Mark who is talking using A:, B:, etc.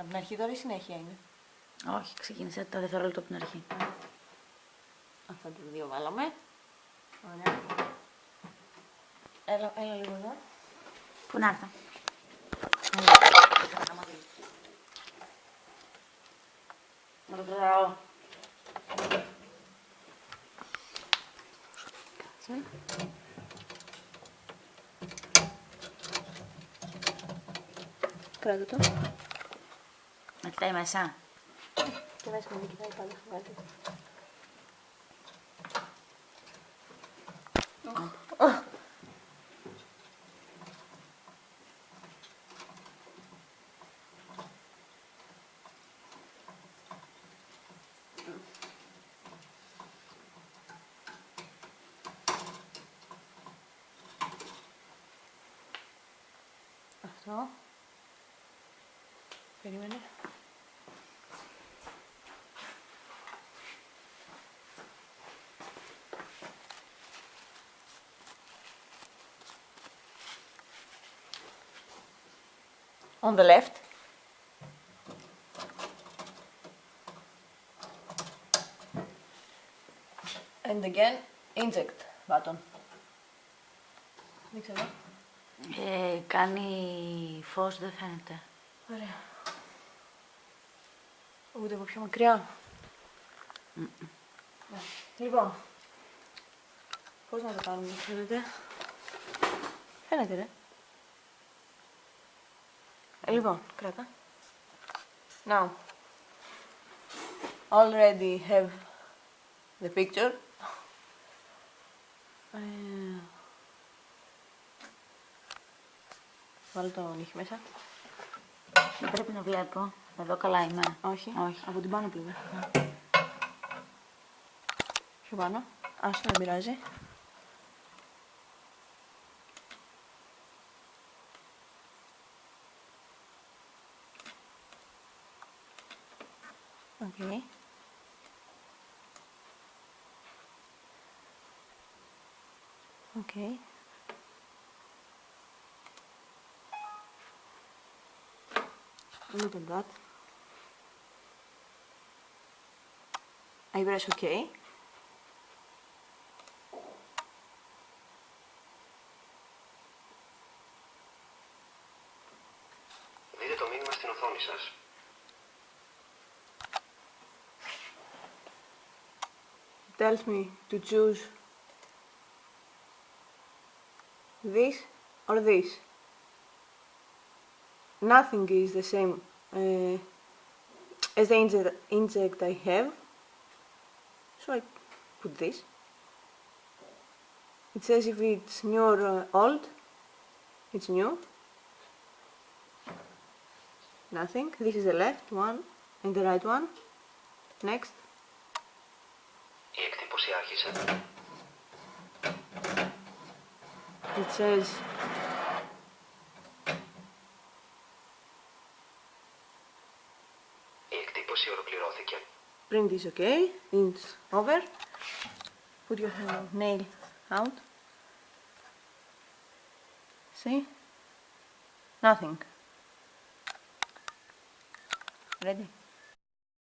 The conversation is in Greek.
A: Από την αρχή τώρα η συνέχεια είναι.
B: Όχι, ξεκίνησε τα δευτερόλεπτα από την αρχή.
A: Αυτά τα δύο βάλαμε. Ωραία. Έλα λίγο εδώ.
B: Πού να έρθω. Να το κρατάω.
A: Κράτα το.
B: Να κοιτάει μέσα.
A: Και μέσα με κοιτάει πάντα χαμάτι. Αυτό. Περίμενε. On the left. And again, inject button. Δείξε εδώ.
B: Κάνει φως, δεν φαίνεται.
A: Ωραία. Ούτε από πιο μακριά. Λοιπόν, πώς να το κάνουμε, φαίνεται. Φαίνεται, ρε. Λοιπόν, κράτα. Now, already have the picture. Βάλω το νύχι μέσα.
B: Δεν πρέπει να βλέπω. Εδώ καλά είμαι.
A: Όχι.
B: Όχι.
A: Από την πάνω πλευρά. Πιο πάνω. Άστο, δεν πειράζει. Okay. Okay. Look at that. I press OK.
C: Δείτε το μήνυμα στην οθόνη σας.
A: Tells me to choose this or this. Nothing is the same as the inject I have, so I put this. It says if it's new or old. It's new. Nothing. This is the left one and the right one. Next.
C: Η εκτύπωση άρχισε.
A: It says
C: Η εκτύπωση ολοκληρώθηκε.
A: print is okay, it's over. Put your nail out. See? Nothing. Ready?